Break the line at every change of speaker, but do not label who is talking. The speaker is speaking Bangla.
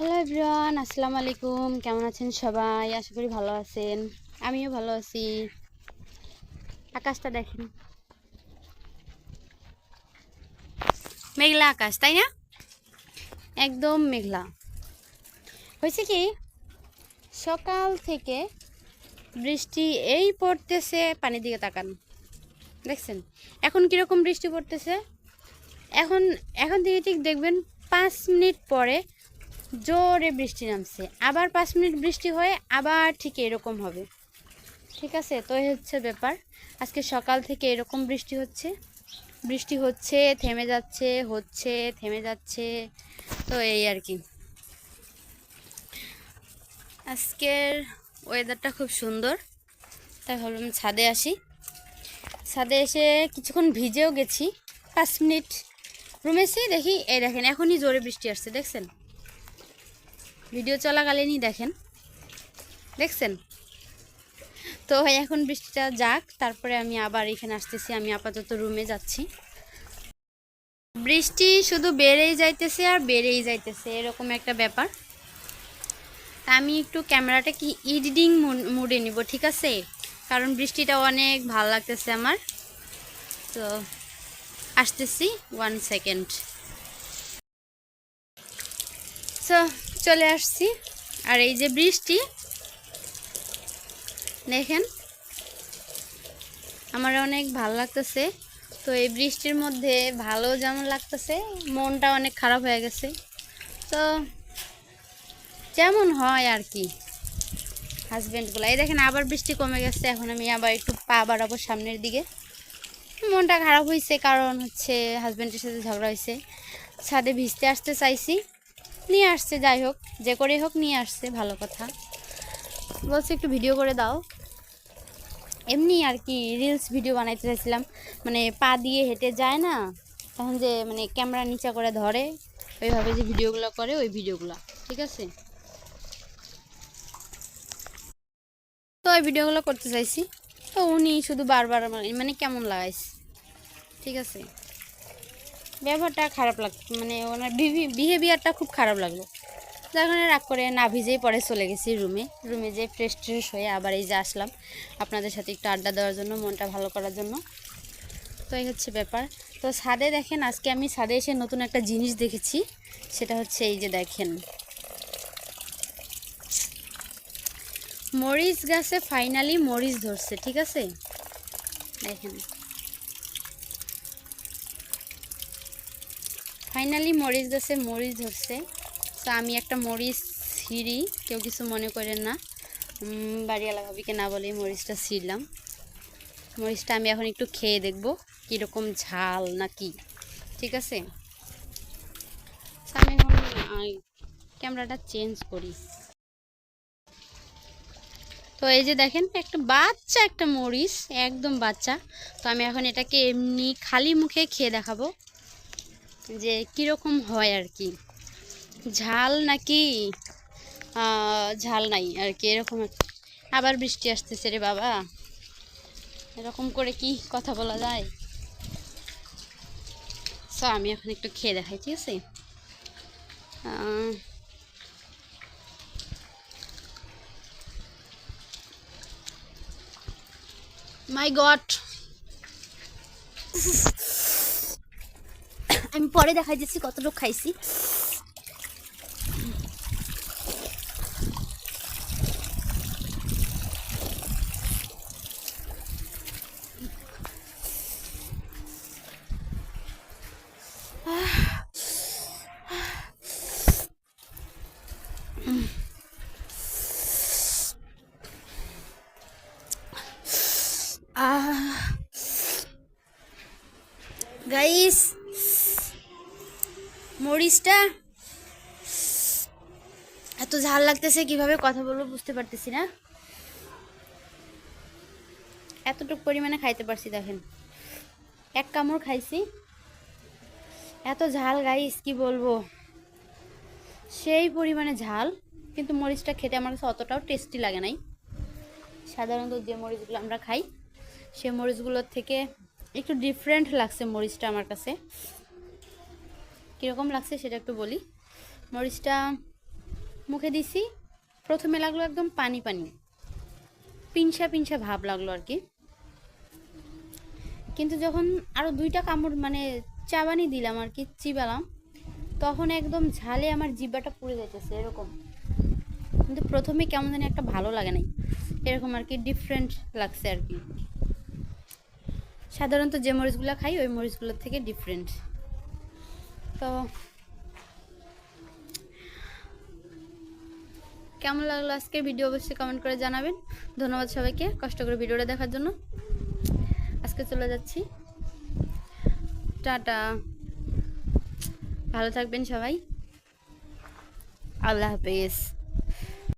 হ্যালো এভরিওয়ান, আসসালামু আলাইকুম। কেমন আছেন সবাই? আশা করি ভালো আছেন। আমিও ভালো আছি। আকাশটা দেখেন, মেঘলা আকাশ, তাই না? একদম মেঘলা। হয়েছে কি, সকাল থেকে বৃষ্টি এই পড়তেছে। পানির দিকে তাকান, দেখছেন এখন কিরকম বৃষ্টি পড়তেছে। এখন এখন থেকে ঠিক দেখবেন 5 মিনিট পরে জোরে বৃষ্টি নামছে, আবার 5 মিনিট বৃষ্টি হয়ে আবার ঠিক এরকম হবে। ঠিক আছে, তো এই হচ্ছে ব্যাপার। আজকে সকাল থেকে এরকম বৃষ্টি হচ্ছে, থেমে যাচ্ছে, হচ্ছে থেমে যাচ্ছে। তো এই আর কি, আজকের ওয়েদারটা খুব সুন্দর, তাই ভাবলাম ছাদে আসি। ছাদে এসে কিছুক্ষণ ভিজেও গেছি। 5 মিনিট রুমে এসে দেখি, এই দেখেন এখনই জোরে বৃষ্টি আসছে, দেখছেন? ভিডিও চলাকালীনই দেখছেন। তো এখন বৃষ্টিটা যাক, তারপরে আমি আবার এখানে আসতেছি। আমি আপাতত রুমে যাচ্ছি। বৃষ্টি শুধু বেড়েই যাইতেছে আর বেড়েই যাইতেছে, এরকম একটা ব্যাপার। আমি একটু ক্যামেরাটা কি এডিটিং মোডে নিব, ঠিক আছে? কারণ বৃষ্টিটা অনেক ভালো লাগতেছে আমার। তো আসতেছি, 1 সেকেন্ড। সো চলে আসছি। আর এই যে বৃষ্টি দেখেন, আমার অনেক ভালো লাগতেছে। তো এই বৃষ্টির মধ্যে ভালো যেমন লাগতেছে, মনটা অনেক খারাপ হয়ে গেছে। তো যেমন হয় আর কি। হাজব্যান্ডগুলো, এই দেখেন আবার বৃষ্টি কমে গেছে। এখন আমি আবার একটু পা বাড়াবো সামনের দিকে। মনটা খারাপ হয়েছে, কারণ হচ্ছে হাজব্যান্ডের সাথে ঝগড়া হয়েছে। ছাদে ভিজতে আসতে চাইছি, নিয়ে আসছে। যাই হোক, যে করে হোক নিয়ে আসছে, ভালো কথা। বলছে একটু ভিডিও করে দাও, এমনি আর কি রিলস ভিডিও বানাইতে চাইছিলাম। মানে পা দিয়ে হেঁটে যায় না, তখন যে মানে ক্যামেরা নিচা করে ধরে, ওইভাবে যে ভিডিওগুলো করে, ওই ভিডিওগুলো। ঠিক আছে, তো ওই ভিডিওগুলো করতে চাইছি। তো উনি শুধু বারবার মানে কেমন লাগাইছে। ঠিক আছে, ব্যবহারটা খারাপ লাগতো, মানে ওনার বিহেভিয়ারটা খুব খারাপ লাগলো। যার কারণে রাগ করে না ভিজেই পরে চলে গেছি রুমে যেয়ে ফ্রেশ হয়ে আবার এই যে আসলাম আপনাদের সাথে একটু আড্ডা দেওয়ার জন্য, মনটা ভালো করার জন্য। তো এই হচ্ছে ব্যাপার। তো ছাদে দেখেন, আজকে আমি ছাদে এসে নতুন একটা জিনিস দেখেছি। সেটা হচ্ছে এই যে দেখেন, মরিচ গাছে ফাইনালি মরিচ ধরছে। ঠিক আছে, দেখেন ফাইনালি মরিচ গাছে মরিচ ধরছে। তো আমি একটা মরিচ ছিঁড়ি, কেউ কিছু মনে করেন না। বাড়িওয়ালা ভাবিকে না বলে মরিচটা ছিঁড়লাম। মরিচটা আমি এখন একটু খেয়ে দেখব কীরকম ঝাল নাকি। ঠিক আছে, আমি এখন ক্যামেরাটা চেঞ্জ করি। তো এই যে দেখেন, একটা মরিচ, একদম বাচ্চা। তো আমি এখন এটাকে এমনি খালি মুখে খেয়ে দেখাবো যে কীরকম হয় আর কি, ঝাল নাকি ঝাল নাই আর কি, এরকম। আবার বৃষ্টি আসতেছে রে বাবা, এরকম করে কি কথা বলা যায়? সো আমি এখন একটু খেয়ে দেখাই, ঠিক আছে? মাই গড, আমি পরে দেখাই দিচ্ছি কতটুকু খাইছি। গাইস, মরিচটা এত ঝাল লাগতেছে, কিভাবে কথা বলবো বুঝতে পারতেছি না। এতটুকু পরিমাণে খাইতে পারছি, দেখেন এক কামড় খাইছি, এত ঝাল গাইস, কি বলবো, সেই পরিমাণে ঝাল। কিন্তু মরিচটা খেতে আমার কাছে অতটাও টেস্টি লাগে নাই। সাধারণত যে মরিচগুলো আমরা খাই, সে মরিচগুলোর থেকে একটু ডিফারেন্ট লাগছে মরিচটা আমার কাছে। কীরকম লাগছে সেটা একটু বলি। মরিচটা মুখে দিছি, প্রথমে লাগলো একদম পানি পানি, পিনসা পিনসা ভাব লাগলো আর কি। কিন্তু যখন আরও 2টা কামড় মানে চাবানি দিলাম আর কি, চিবালাম, তখন একদম ঝালে আমার জিব্বাটা পুড়ে যাইতেছে এরকম। কিন্তু প্রথমে কেমন জানি একটা ভালো লাগে নাই, এরকম আর কি, ডিফারেন্ট লাগছে আর কি। সাধারণত যে মরিচগুলো খাই ওই মরিচগুলোর থেকে ডিফারেন্ট। তো কেমন লাগলো আজকের ভিডিও অবশ্যই কমেন্ট করে জানাবেন। ধন্যবাদ সবাইকে কষ্ট করে ভিডিওটা দেখার জন্য। আজকে চলে যাচ্ছি, টাটা, ভালো থাকবেন সবাই, আল্লাহ হাফেজ।